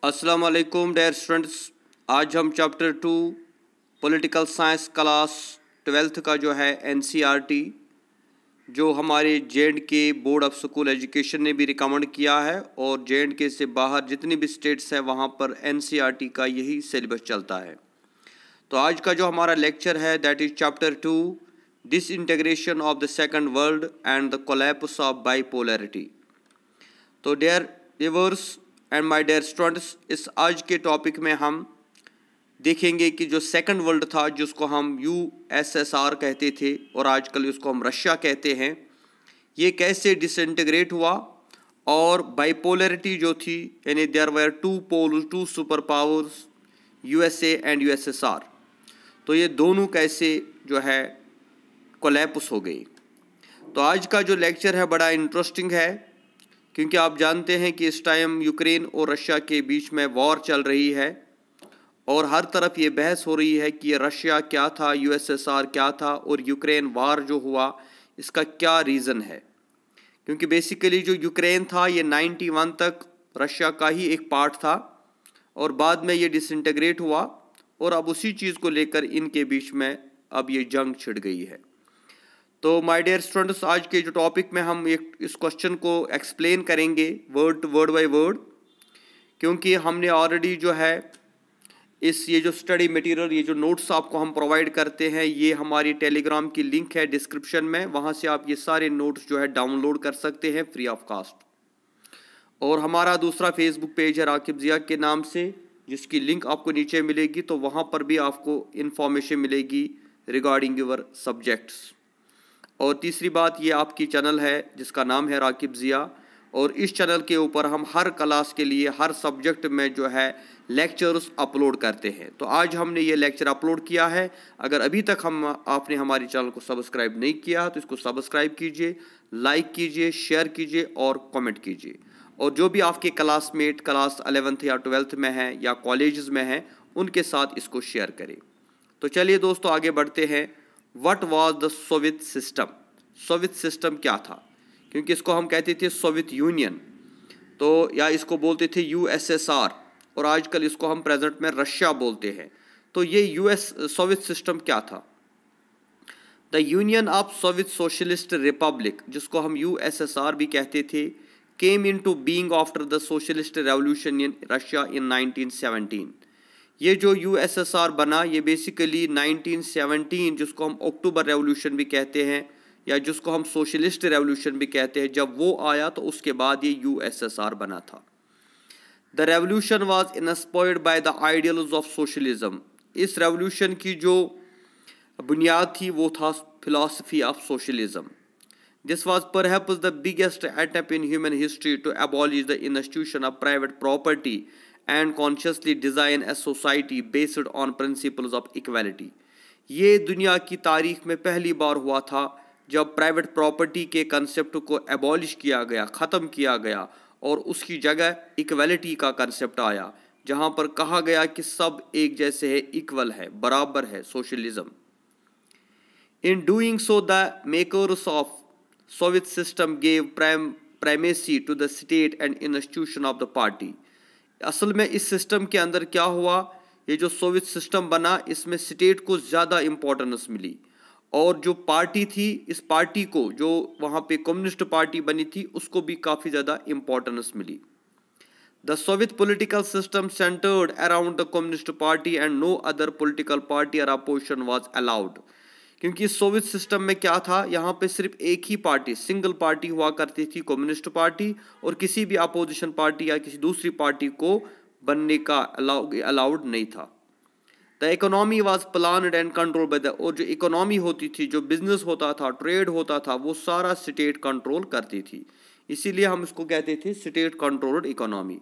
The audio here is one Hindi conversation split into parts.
अस्सलाम वालेकुम डियर स्टूडेंट्स। आज हम chapter 2 political science class 12th का जो है एनसीईआरटी जो हमारे J&K board of school education ने भी रिकमेंड किया है और जे.एंड.के से बाहर जितनी भी स्टेट्स हैं वहाँ पर एनसीईआरटी का यही सिलेबस चलता है। तो आज का जो हमारा लेक्चर है that is chapter 2 disintegration of the second world and the collapse of bipolarity. तो dear viewers and my dear students, इस आज के टॉपिक में हम देखेंगे कि जो सेकंड वर्ल्ड था जिसको हम यूएसएसआर कहते थे और आजकल उसको हम रशिया कहते हैं, ये कैसे डिसइंटीग्रेट हुआ और बाइपोलैरिटी जो थी यानी there were two super powers USA and USSR, तो ये दोनों कैसे जो है कोलैप्स हो गई। तो आज का जो लेक्चर है बड़ा इंटरेस्टिंग है क्योंकि आप जानते हैं कि इस टाइम यूक्रेन और रशिया के बीच में वॉर चल रही है और हर तरफ ये बहस हो रही है कि ये रशिया क्या था, यूएसएसआर क्या था और यूक्रेन वार जो हुआ इसका क्या रीज़न है। क्योंकि बेसिकली जो यूक्रेन था ये 91 तक रशिया का ही एक पार्ट था और बाद में ये डिसइंटीग्रेट हुआ और अब उसी चीज़ को लेकर इनके बीच में अब ये जंग छिड़ गई है। तो माय डियर स्टूडेंट्स, आज के जो टॉपिक में हम इस क्वेश्चन को एक्सप्लेन करेंगे वर्ड बाय वर्ड, क्योंकि हमने ऑलरेडी जो है ये जो स्टडी मटेरियल, ये जो नोट्स आपको हम प्रोवाइड करते हैं, ये हमारी टेलीग्राम की लिंक है डिस्क्रिप्शन में, वहाँ से आप ये सारे नोट्स जो है डाउनलोड कर सकते हैं फ्री ऑफ कास्ट। और हमारा दूसरा फेसबुक पेज है राकिब ज़िया के नाम से, जिसकी लिंक आपको नीचे मिलेगी, तो वहाँ पर भी आपको इन्फॉर्मेशन मिलेगी रिगार्डिंग योर सब्जेक्ट्स। और तीसरी बात, ये आपकी चैनल है जिसका नाम है राकिब ज़िया और इस चैनल के ऊपर हम हर क्लास के लिए हर सब्जेक्ट में जो है लेक्चर्स अपलोड करते हैं। तो आज हमने ये लेक्चर अपलोड किया है। अगर अभी तक आपने हमारे चैनल को सब्सक्राइब नहीं किया तो इसको सब्सक्राइब कीजिए, लाइक कीजिए, शेयर कीजिए और कमेंट कीजिए। और जो भी आपके क्लासमेट क्लास 11th या 12th में हैं या कॉलेजेस में हैं उनके साथ इसको शेयर करें। तो चलिए दोस्तों आगे बढ़ते हैं। What was the Soviet system? Soviet system क्या था? क्योंकि इसको हम कहते थे सोवियत यूनियन, तो या इसको बोलते थे यूएसएसआर और आजकल इसको हम प्रेजेंट में रशिया बोलते हैं। तो ये सोवियत सिस्टम क्या था? The union of Soviet socialist republic, जिसको हम यूएसएसआर भी कहते थे, came into being after the socialist revolution in Russia in 1917। ये जो यूएसएसआर बना ये बेसिकली 1917, जिसको हम अक्टूबर रेवोल्यूशन भी कहते हैं या जिसको हम सोशलिस्ट रेवोल्यूशन भी कहते हैं, जब वो आया तो उसके बाद ये यूएसएसआर बना था। The revolution was inspired by the ideals of socialism. इस रेवोल्यूशन की जो बुनियाद थी वो था philosophy of socialism. This was perhaps the biggest attempt in human history to abolish the institution of private property and consciously design a society based on principles of equality। ये दुनिया की तारीख में पहली बार हुआ था जब प्राइवेट प्रॉपर्टी के कंसेप्ट को एबॉलिश किया गया, ख़त्म किया गया और उसकी जगह इक्वलिटी का कंसेप्ट आया, जहाँ पर कहा गया कि सब एक जैसे है, इक्वल है, बराबर है, socialism. In doing so the makers of Soviet system gave primacy to the state and institution of the party. असल में इस सिस्टम के अंदर क्या हुआ, ये जो सोवियत सिस्टम बना इसमें स्टेट को ज़्यादा इम्पोर्टेंस मिली और जो पार्टी थी, इस पार्टी को जो वहाँ पे कम्युनिस्ट पार्टी बनी थी उसको भी काफ़ी ज़्यादा इम्पोर्टेंस मिली। The Soviet political system centred around the communist party and no other political party और अपोजिशन वाज अलाउड। क्योंकि सोवियत सिस्टम में क्या था, यहाँ पे सिर्फ एक ही पार्टी, सिंगल पार्टी हुआ करती थी, कम्युनिस्ट पार्टी, और किसी भी अपोजिशन पार्टी या किसी दूसरी पार्टी को बनने का अलाउड नहीं था। The economy was planned and control by the, और जो इकोनॉमी होती थी, जो बिजनेस होता था, ट्रेड होता था, वो सारा स्टेट कंट्रोल करती थी, इसीलिए हम इसको कहते थे state controlled economy.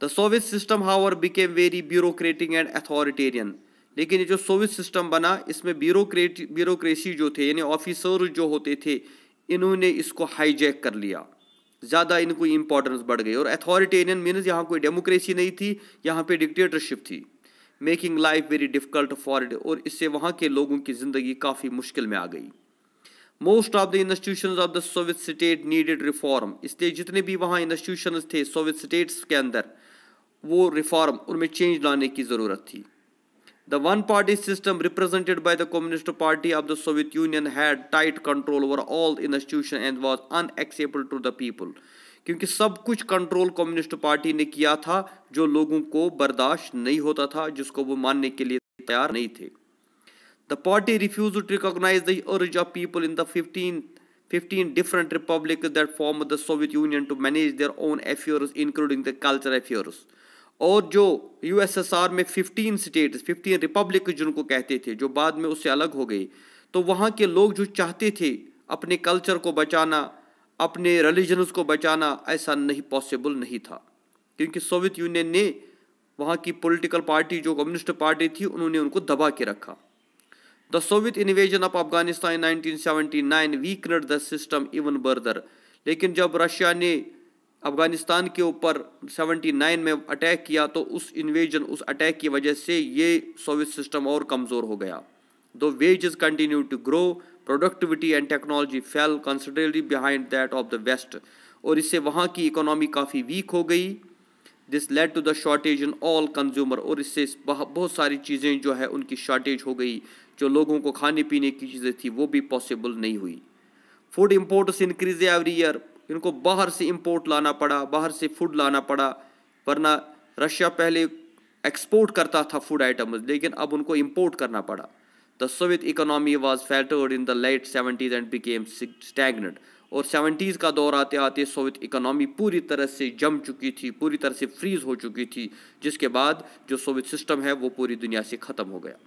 The Soviet system however became very bureaucratic and authoritarian. लेकिन ये जो सोवियत सिस्टम बना इसमें ब्यूरोक्रेसी जो थे यानी ऑफिसर जो होते थे, इन्होंने इसको हाईजैक कर लिया, ज़्यादा इनको इम्पोर्टेंस बढ़ गई। और अथॉरिटेरियन मीन्स यहाँ कोई डेमोक्रेसी नहीं थी, यहाँ पे डिक्टेटरशिप थी, making life very difficult for it, और इससे वहाँ के लोगों की ज़िंदगी काफ़ी मुश्किल में आ गई। Most of the institutions of the Soviet state needed reform, इसलिए जितने भी वहाँ इंस्टीट्यूशंस थे सोवियत स्टेट्स के अंदर वो रिफॉर्म, उनमें चेंज लाने की ज़रूरत थी। The one-party system represented by the Communist Party of the Soviet Union had tight control over all institutions and was unacceptable to the people. क्योंकि सब कुछ कंट्रोल कम्युनिस्ट पार्टी ने किया था जो लोगों को बर्दाश्त नहीं होता था, जिसको वो मानने के लिए तैयार नहीं थे। The party refused to recognize the urge of people in the 15 different republics that formed the Soviet Union to manage their own affairs, including the cultural affairs. और जो यूएसएसआर में 15 स्टेट्स, 15 रिपब्लिक जिनको कहते थे, जो बाद में उससे अलग हो गई, तो वहाँ के लोग जो चाहते थे अपने कल्चर को बचाना, अपने रिलीजन्स को बचाना, ऐसा नहीं पॉसिबल नहीं था, क्योंकि सोवियत यूनियन ने वहाँ की पॉलिटिकल पार्टी जो कम्युनिस्ट पार्टी थी उन्होंने उनको दबा के रखा। The Soviet invasion of Afghanistan in 1979 weakened the system even further. लेकिन जब रशिया ने अफगानिस्तान के ऊपर 79 में अटैक किया तो उस इन्वेजन, उस अटैक की वजह से ये सोवियत सिस्टम और कमज़ोर हो गया। Though wages continue to grow, productivity and technology fell considerably behind that of the west. और इससे वहाँ की इकोनॉमी काफ़ी वीक हो गई। This led to the shortage in all consumer. और इससे बहुत सारी चीज़ें जो है उनकी शॉर्टेज हो गई, जो लोगों को खाने पीने की चीज़ें थी वो भी पॉसिबल नहीं हुई। Food imports increase every year. इनको बाहर से इंपोर्ट लाना पड़ा, बाहर से फूड लाना पड़ा, वरना रशिया पहले एक्सपोर्ट करता था फूड आइटम्स, लेकिन अब उनको इंपोर्ट करना पड़ा। The Soviet economy was faltered in the late 70s and became stagnant. और 70s का दौर आते आते सोवियत इकोनॉमी पूरी तरह से जम चुकी थी, पूरी तरह से फ्रीज हो चुकी थी, जिसके बाद जो सोवियत सिस्टम है वो पूरी दुनिया से ख़त्म हो गया।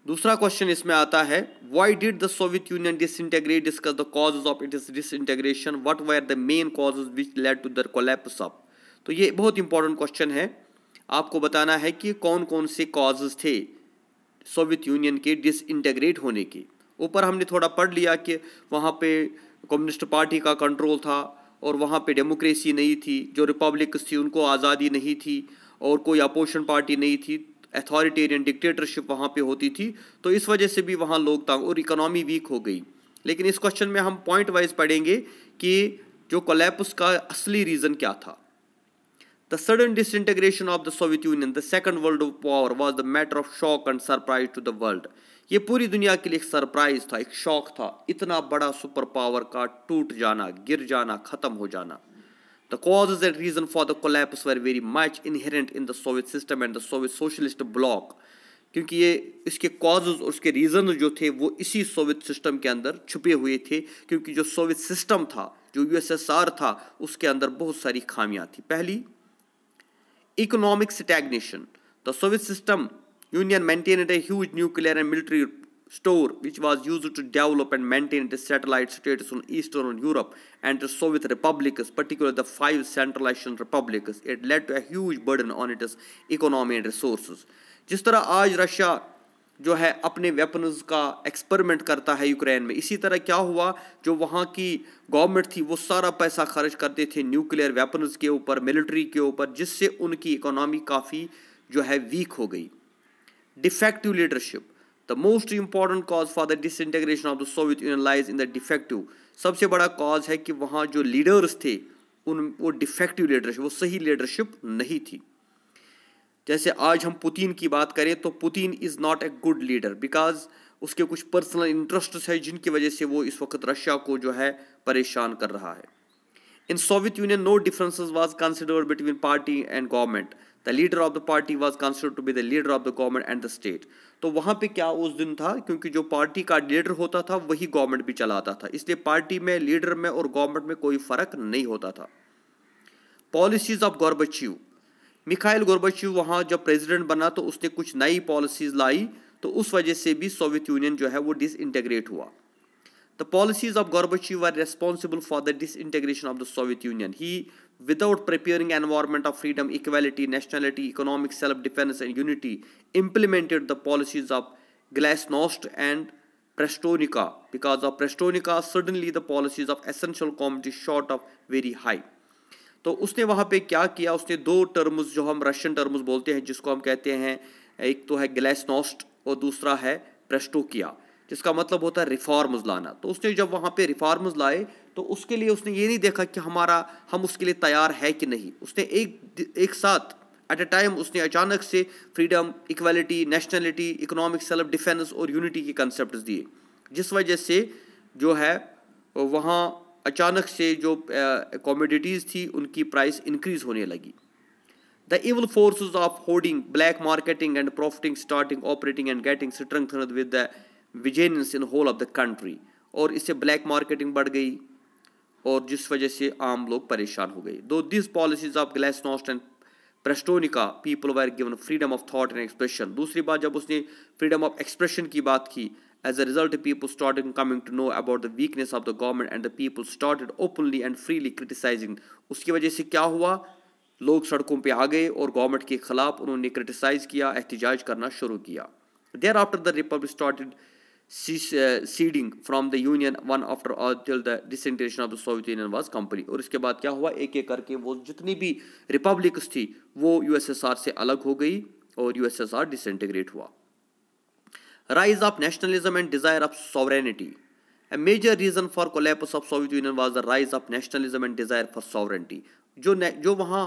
दूसरा क्वेश्चन इसमें आता है, why did the Soviet Union disintegrate, discuss the causes of its disintegration, what were the main causes which led to the collapse of. तो ये बहुत इंपॉर्टेंट क्वेश्चन है, आपको बताना है कि कौन कौन से कॉजेज थे सोवियत यूनियन के डिसइंटीग्रेट होने के। ऊपर हमने थोड़ा पढ़ लिया कि वहाँ पे कम्युनिस्ट पार्टी का कंट्रोल था और वहाँ पे डेमोक्रेसी नहीं थी, जो रिपब्लिक्स थी उनको आज़ादी नहीं थी और कोई अपोजिशन पार्टी नहीं थी, अथॉरिटेरियन डिक्टेटरशिप वहाँ पे होती थी, तो इस वजह से भी वहाँ लोग था और इकोनॉमी वीक हो गई। लेकिन इस क्वेश्चन में हम पॉइंट वाइज पढ़ेंगे कि जो कोलैप्स का असली रीज़न क्या था। The sudden disintegration of the Soviet Union, the second world war was the matter of shock and surprise to the world. ये पूरी दुनिया के लिए एक सरप्राइज था, एक शॉक था, इतना बड़ा सुपर पावर का टूट जाना, गिर जाना, ख़त्म हो जाना। The causes and reason for the collapse were very much inherent in the Soviet system and the Soviet socialist bloc। क्योंकि ये इसके causes और उसके reason जो थे वो इसी सोवियत सिस्टम के अंदर छुपे हुए थे, क्योंकि जो सोवियत सिस्टम था, जो यूएसएसआर था, उसके अंदर बहुत सारी खामियां थी। पहली, economic stagnation. The Soviet system union maintained a huge nuclear and military store which was used to develop and maintain the satellite states on Eastern Europe and the Soviet republics, particularly the 5 Central Asian republics. It led to a huge burden on its economy and resources। जिस तरह आज रशिया जो है अपने वेपन्स का एक्सपेरिमेंट करता है यूक्रेन में, इसी तरह क्या हुआ, जो वहाँ की गवर्नमेंट थी वो सारा पैसा खर्च करते थे न्यूक्लियर वेपन्स के ऊपर, मिलिट्री के ऊपर, जिससे उनकी इकोनॉमी काफ़ी जो है वीक हो गई। Defective leadership. The most important cause for the disintegration of the Soviet Union lies in the defective। सबसे बड़ा कॉज है कि वहाँ जो लीडर्स थे वो डिफेक्टिव लीडरशिप, वो सही लीडरशिप नहीं थी। जैसे आज हम पुतिन की बात करें तो Putin is not a good leader, because उसके कुछ पर्सनल इंटरेस्ट्स है जिनकी वजह से वो इस वक्त रशिया को जो है परेशान कर रहा है। In Soviet union no differences was considered between party and government. The leader of the party was considered to be the leader of the government and the state. तो वहाँ पे क्या उस दिन था, क्योंकि जो पार्टी का लीडर होता था वही गवर्नमेंट भी चलाता था, इसलिए पार्टी में, लीडर में और गवर्नमेंट में कोई फर्क नहीं होता था। Policies of Gorbachev. Mikhail Gorbachev वहाँ जब प्रेसिडेंट बना तो उसने कुछ नई पॉलिसीज लाई, तो उस वजह से भी सोवियत यूनियन जो है वो डिसइंटीग्रेट हुआ। The policies of Gorbachev were responsible for the disintegration of the Soviet Union. He, without preparing an environment of freedom, equality, nationality, economic self-defense and unity, implemented the policies of Glasnost and Perestroika. Because of Perestroika, suddenly the policies of essential commodity shot up very high. तो उसने वहाँ पे क्या किया, उसने दो टर्म्स जो हम रशियन टर्म्स बोलते हैं, जिसको हम कहते हैं, एक तो है ग्लासनोस्ट और दूसरा है पेरेस्ट्रोइका। जिसका मतलब होता है रिफॉर्म्स लाना। तो उसने जब वहाँ पे रिफॉर्म्स लाए तो उसके लिए उसने ये नहीं देखा कि हम उसके लिए तैयार है कि नहीं। उसने एक साथ एट अ टाइम उसने अचानक से freedom, equality, nationality, economic self defence और यूनिटी के कंसेप्ट दिए, जिस वजह से जो है वहाँ अचानक से जो कमोडिटीज़ थी उनकी प्राइस इंक्रीज होने लगी। The evil forces of hoarding, black marketing and profiting starting operating and getting strengthened with the vigilance in whole of the country। और इससे ब्लैक मार्केटिंग बढ़ गई और जिस वजह से आम लोग परेशान हो गए। Though this policies of glasnost and perestroika people were given freedom of thought and expression. दूसरी बात, जब उसने फ्रीडम ऑफ एक्सप्रेशन की बात की, as a result people started coming to know about the weakness of the government and the people started openly and freely criticizing। उसकी वजह से क्या हुआ, लोग सड़कों पे आ गए और गवर्नमेंट के खिलाफ उन्होंने क्रिटिसाइज किया, एहतिजाज करना शुरू किया। Thereafter the republic started seceding from the union one after all till the disintegration of the Soviet Union was complete. और इसके बाद क्या हुआ, एक एक करके वो जितनी भी रिपब्लिक्स थी वो यूएसएसआर से अलग हो गई और यूएसएसआर डिसइंटीग्रेट हुआ। Rise of nationalism and desire of sovereignty. A major reason for collapse of Soviet Union was the rise of nationalism and desire for sovereignty। जो वहाँ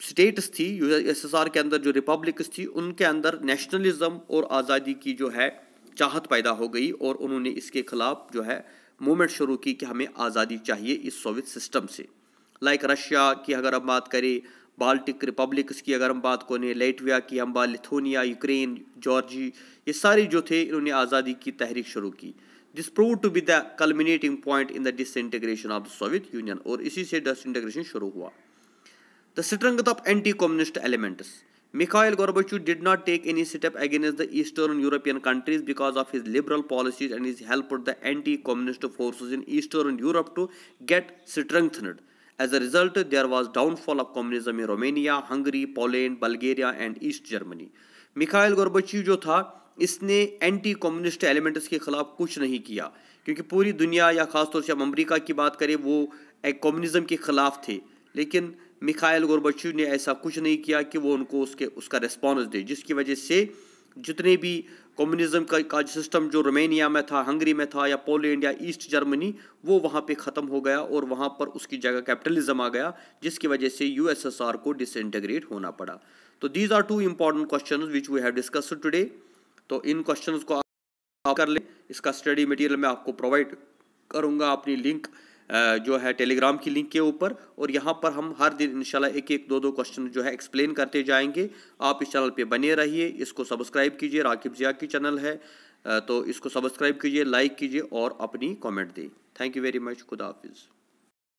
स्टेट्स थी यूएसएसआर के अंदर, जो रिपब्लिक्स थी, उनके अंदर नेशनलिज्म और आज़ादी की जो है चाहत पैदा हो गई और उन्होंने इसके खिलाफ जो है मूवमेंट शुरू की कि हमें आज़ादी चाहिए इस सोवियत सिस्टम से। लाइक रशिया की अगर हम बात करें, बाल्टिक रिपब्लिक्स की अगर हम बात करें, लेटविया की हम बात, लिथुआनिया, यूक्रेन, जॉर्जी, ये सारी जो थे इन्होंने आज़ादी की तहरीक शुरू की। This prove to be the culminating point in the disintegration of the Soviet Union. और इसी से डिसइंटीग्रेशन शुरू हुआ। The strength of anti communist elements. Mikhail Gorbachev did not take any step against the Eastern European countries because of his liberal policies and his help the anti-communist forces in Eastern Europe to get strengthened। As a result, there was downfall of communism in Romania, Hungary, Poland, Bulgaria and East Germany। Mikhail Gorbachev जो था इसने एंटी कम्युनिस्ट एलिमेंट्स के खिलाफ कुछ नहीं किया, क्योंकि पूरी दुनिया या खासतौर से हम अमेरिका की बात करें वो एक कम्युनिज्म के खिलाफ थे, लेकिन मिखाइल गोर्बाचेव ने ऐसा कुछ नहीं किया कि वो उनको उसका रिस्पॉन्स दे, जिसकी वजह से जितने भी कम्युनिज्म का सिस्टम जो रोमानिया में था, हंगरी में था या पोलैंड या ईस्ट जर्मनी, वो वहाँ पे ख़त्म हो गया और वहाँ पर उसकी जगह कैपिटलिज्म आ गया, जिसकी वजह से यूएसएसआर को डिसइंटीग्रेट होना पड़ा। तो these are two important questions which we have discussed today. तो इन क्वेश्चंस को आप कर लें। इसका स्टडी मटेरियल मैं आपको प्रोवाइड करूँगा अपनी लिंक जो है टेलीग्राम की लिंक के ऊपर, और यहाँ पर हम हर दिन इंशाल्लाह एक एक दो क्वेश्चन जो है एक्सप्लेन करते जाएंगे। आप इस चैनल पे बने रहिए, इसको सब्सक्राइब कीजिए, राकिब ज़िया की चैनल है, तो इसको सब्सक्राइब कीजिए, लाइक कीजिए और अपनी कमेंट दें। Thank you very much. खुदा हाफिज़।